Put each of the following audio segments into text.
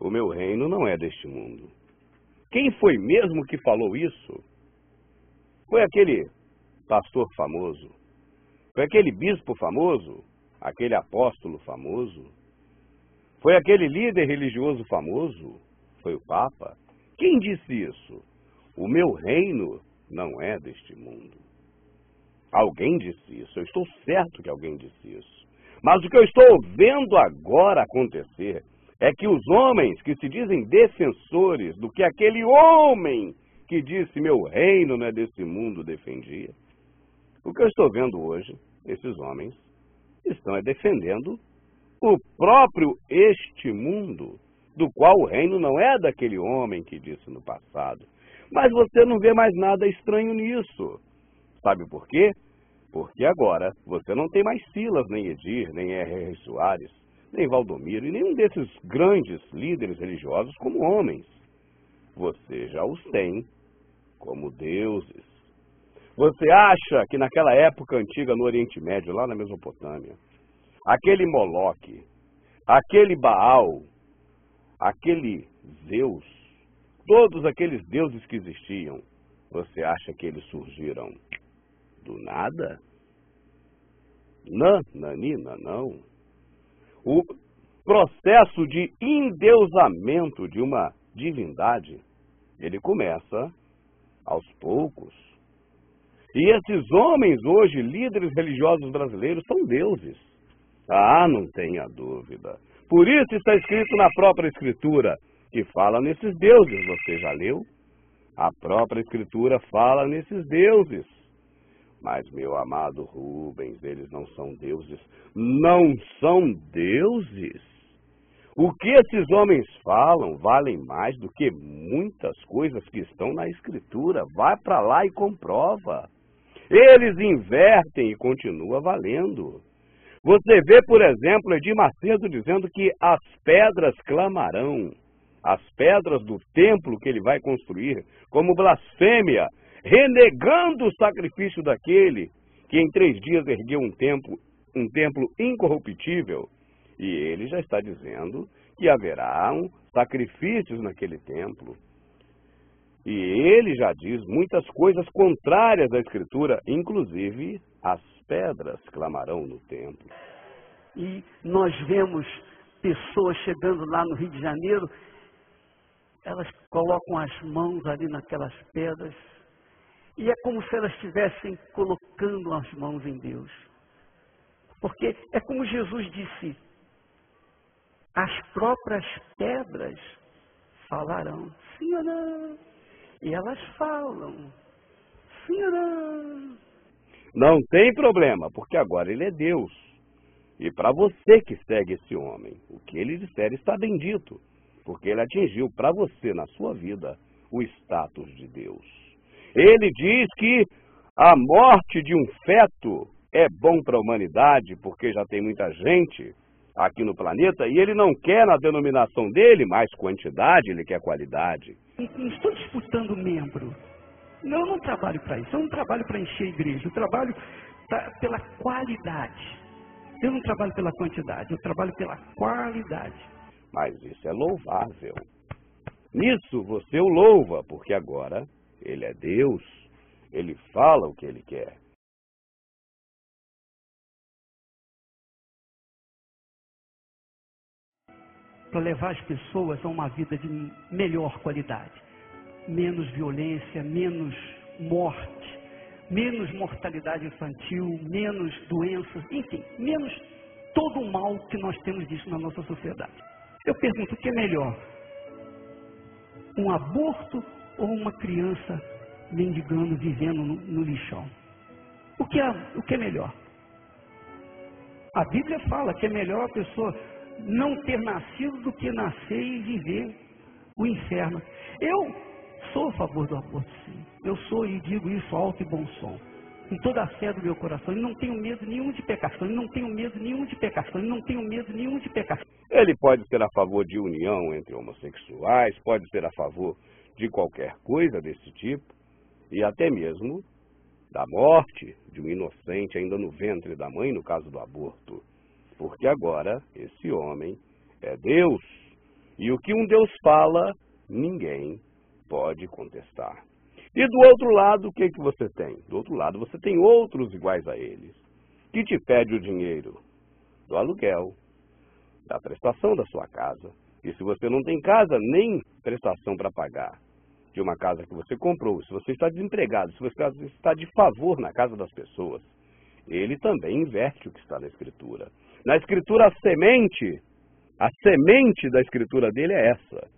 o meu reino não é deste mundo. Quem foi mesmo que falou isso? Foi aquele pastor famoso? Foi aquele bispo famoso? Aquele apóstolo famoso? Foi aquele líder religioso famoso? Foi o Papa? Quem disse isso? O meu reino não é deste mundo. Alguém disse isso, eu estou certo que alguém disse isso. Mas o que eu estou vendo agora acontecer é que os homens que se dizem defensores do que aquele homem que disse meu reino não é desse mundo defendia, o que eu estou vendo hoje, esses homens estão defendendo o próprio este mundo, do qual o reino não é daquele homem que disse no passado. Mas você não vê mais nada estranho nisso. Sabe por quê? Porque agora você não tem mais Silas, nem Edir, nem R.R. Soares, nem Valdomiro e nenhum desses grandes líderes religiosos como homens. Você já os tem como deuses. Você acha que naquela época antiga no Oriente Médio, lá na Mesopotâmia, aquele Moloque, aquele Baal, aquele Zeus, todos aqueles deuses que existiam, você acha que eles surgiram do nada? Nananina, não. O processo de endeusamento de uma divindade, ele começa aos poucos. E esses homens hoje, líderes religiosos brasileiros, são deuses. Ah, não tenha dúvida. Por isso está escrito na própria Escritura, que fala nesses deuses. Você já leu? A própria Escritura fala nesses deuses. Mas, meu amado Rubens, eles não são deuses. Não são deuses. O que esses homens falam valem mais do que muitas coisas que estão na Escritura. Vai para lá e comprova. Eles invertem e continua valendo. Você vê, por exemplo, Edir Macedo dizendo que as pedras clamarão, as pedras do templo que ele vai construir, como blasfêmia, renegando o sacrifício daquele que em 3 dias ergueu um templo incorruptível. E ele já está dizendo que haverão sacrifícios naquele templo. E ele já diz muitas coisas contrárias à Escritura, inclusive as pedras clamarão no templo. E nós vemos pessoas chegando lá no Rio de Janeiro, elas colocam as mãos ali naquelas pedras, e é como se elas estivessem colocando as mãos em Deus. Porque é como Jesus disse, as próprias pedras falarão, sim ou não? E elas falam, sim ou não? Não tem problema, porque agora ele é Deus. E para você que segue esse homem, o que ele disser está bendito, porque ele atingiu para você, na sua vida, o status de Deus. Ele diz que a morte de um feto é bom para a humanidade, porque já tem muita gente aqui no planeta, e ele não quer, na denominação dele, mais quantidade, ele quer qualidade. Não estou disputando membro. Não, eu não trabalho para isso. Eu não trabalho para encher a igreja. Eu trabalho pela qualidade. Eu não trabalho pela quantidade. Eu trabalho pela qualidade. Mas isso é louvável. Nisso você o louva, porque agora ele é Deus. Ele fala o que ele quer. Para levar as pessoas a uma vida de melhor qualidade. Menos violência, menos morte, menos mortalidade infantil, menos doenças, enfim, menos todo o mal que nós temos visto na nossa sociedade. Eu pergunto, o que é melhor? Um aborto ou uma criança mendigando, vivendo no lixão? O que é melhor? A Bíblia fala que é melhor a pessoa não ter nascido do que nascer e viver o inferno. Eu sou a favor do aborto, sim. Eu sou e digo isso alto e bom som. Com toda a fé do meu coração. E não tenho medo nenhum de pecação. E não tenho medo nenhum de pecação. E não tenho medo nenhum de pecação. Ele pode ser a favor de união entre homossexuais, pode ser a favor de qualquer coisa desse tipo, e até mesmo da morte de um inocente ainda no ventre da mãe, no caso do aborto. Porque agora esse homem é Deus. E o que um Deus fala, ninguém pode contestar. E do outro lado, o que você tem? Do outro lado, você tem outros iguais a eles, que te pede o dinheiro do aluguel, da prestação da sua casa. E se você não tem casa, nem prestação para pagar de uma casa que você comprou, se você está desempregado, se você está de favor na casa das pessoas, ele também inverte o que está na Escritura. Na Escritura, a semente da Escritura dele é essa.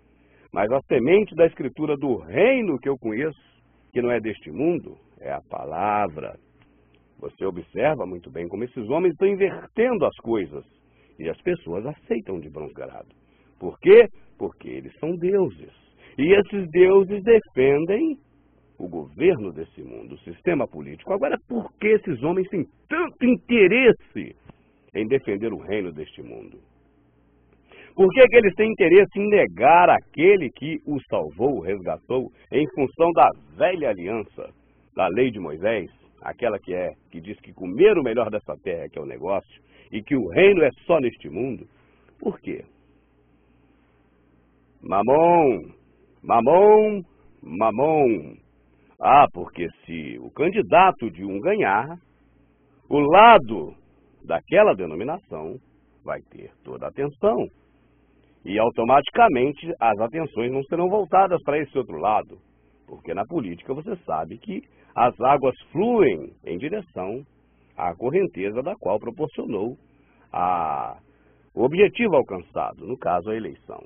Mas a semente da Escritura do reino que eu conheço, que não é deste mundo, é a palavra. Você observa muito bem como esses homens estão invertendo as coisas. E as pessoas aceitam de bom grado. Por quê? Porque eles são deuses. E esses deuses defendem o governo desse mundo, o sistema político. Agora, por que esses homens têm tanto interesse em defender o reino deste mundo? Por que eles têm interesse em negar aquele que o salvou, o resgatou, em função da velha aliança, da lei de Moisés, aquela que diz que comer o melhor dessa terra que é o negócio, e que o reino é só neste mundo? Por quê? Mamon, mamon, mamon. Ah, porque se o candidato de um ganhar, o lado daquela denominação vai ter toda a atenção. E automaticamente as atenções não serão voltadas para esse outro lado. Porque na política você sabe que as águas fluem em direção à correnteza da qual proporcionou o objetivo alcançado, no caso a eleição.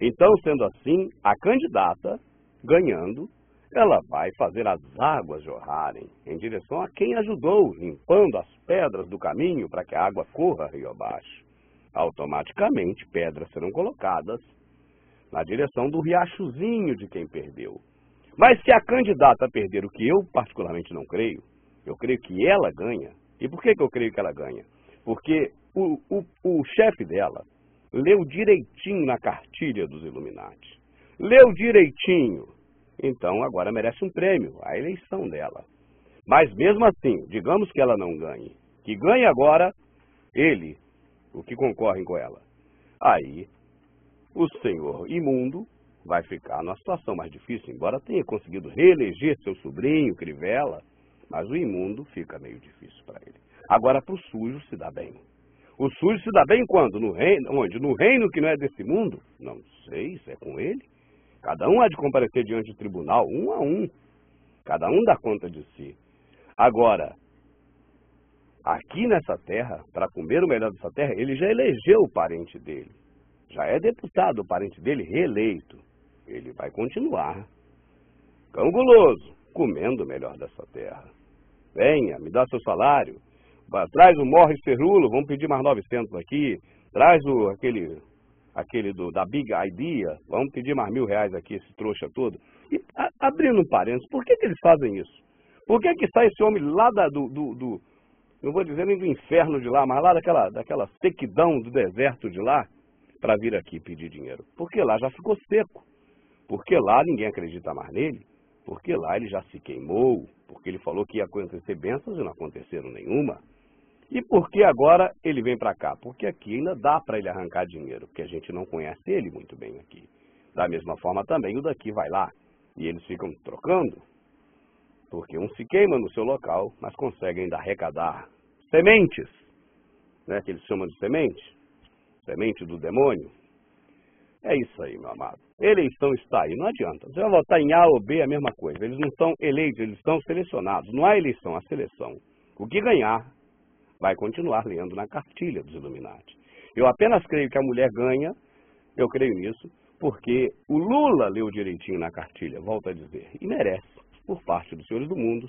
Então, sendo assim, a candidata, ganhando, ela vai fazer as águas jorrarem em direção a quem ajudou, limpando as pedras do caminho para que a água corra rio abaixo. Automaticamente, pedras serão colocadas na direção do riachozinho de quem perdeu. Mas se a candidata perder, o que eu particularmente não creio, eu creio que ela ganha. E por que eu creio que ela ganha? Porque o chefe dela leu direitinho na cartilha dos Illuminati. Leu direitinho. Então, agora merece um prêmio, a eleição dela. Mas mesmo assim, digamos que ela não ganhe. Que ganhe agora ele, o que concorrem com ela. Aí, o senhor imundo vai ficar numa situação mais difícil, embora tenha conseguido reeleger seu sobrinho, Crivella, mas o imundo fica meio difícil para ele. Agora, para o sujo se dá bem. O sujo se dá bem quando? No reino, onde? No reino que não é desse mundo? Não sei, isso é com ele. Cada um há de comparecer diante do tribunal, um a um. Cada um dá conta de si. Agora, aqui nessa terra, para comer o melhor dessa terra, ele já elegeu o parente dele. Já é deputado, o parente dele reeleito. Ele vai continuar, cão guloso, comendo o melhor dessa terra. Venha, me dá seu salário. Traz o Morris Cerulo, vamos pedir mais 900 aqui. Traz aquele da Big Idea, vamos pedir mais R$1.000 aqui, esse trouxa todo. E abrindo um parênteses, por que eles fazem isso? Por que sai esse homem lá não vou dizer nem do inferno de lá, mas lá daquela sequidão do deserto de lá, para vir aqui pedir dinheiro? Porque lá já ficou seco. Porque lá ninguém acredita mais nele. Porque lá ele já se queimou. Porque ele falou que ia acontecer bênçãos e não aconteceram nenhuma. E por que agora ele vem para cá? Porque aqui ainda dá para ele arrancar dinheiro, porque a gente não conhece ele muito bem aqui. Da mesma forma também o daqui vai lá e eles ficam trocando, porque um se queima no seu local, mas consegue ainda arrecadar sementes, né, que eles chamam de semente do demônio. É isso aí, meu amado. Eleição está aí, não adianta. Você vai votar em A ou B, é a mesma coisa. Eles não estão eleitos, eles estão selecionados. Não há eleição, há seleção. O que ganhar vai continuar lendo na cartilha dos Illuminati. Eu apenas creio que a mulher ganha, eu creio nisso, porque o Lula leu direitinho na cartilha, volto a dizer, e merece, por parte dos senhores do mundo,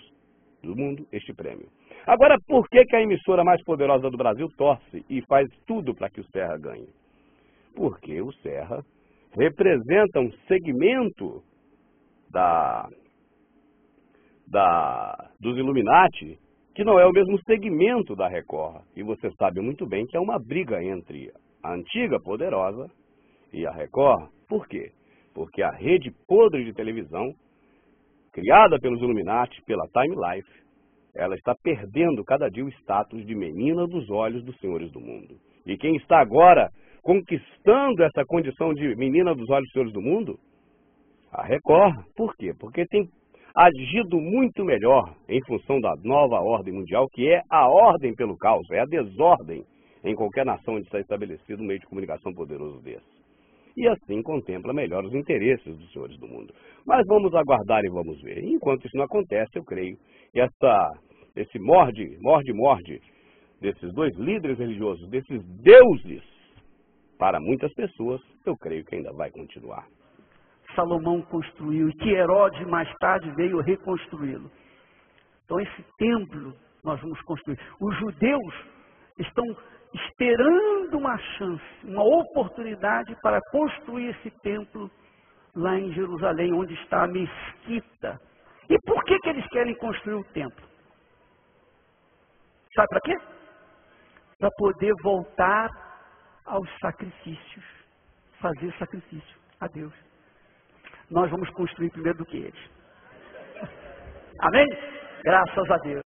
este prêmio. Agora, por que a emissora mais poderosa do Brasil torce e faz tudo para que o Serra ganhe? Porque o Serra representa um segmento dos Illuminati que não é o mesmo segmento da Record. E você sabe muito bem que é uma briga entre a antiga poderosa e a Record. Por quê? Porque a rede podre de televisão, criada pelos Illuminati, pela Time Life, ela está perdendo cada dia o status de menina dos olhos dos senhores do mundo. E quem está agora conquistando essa condição de menina dos olhos senhores do mundo? A Record. Por quê? Porque tem agido muito melhor em função da nova ordem mundial, que é a ordem pelo caos, é a desordem em qualquer nação onde está estabelecido um meio de comunicação poderoso desse. E assim contempla melhor os interesses dos senhores do mundo. Mas vamos aguardar e vamos ver. Enquanto isso não acontece, eu creio que esse morde desses dois líderes religiosos, desses deuses, para muitas pessoas, eu creio que ainda vai continuar. Salomão construiu e que Herodes mais tarde veio reconstruí-lo. Então esse templo nós vamos construir. Os judeus estão esperando uma chance, uma oportunidade para construir esse templo lá em Jerusalém, onde está a mesquita. E por que eles querem construir o templo? Sabe para quê? Para poder voltar aos sacrifícios, fazer sacrifício a Deus. Nós vamos construir primeiro do que eles. Amém? Graças a Deus.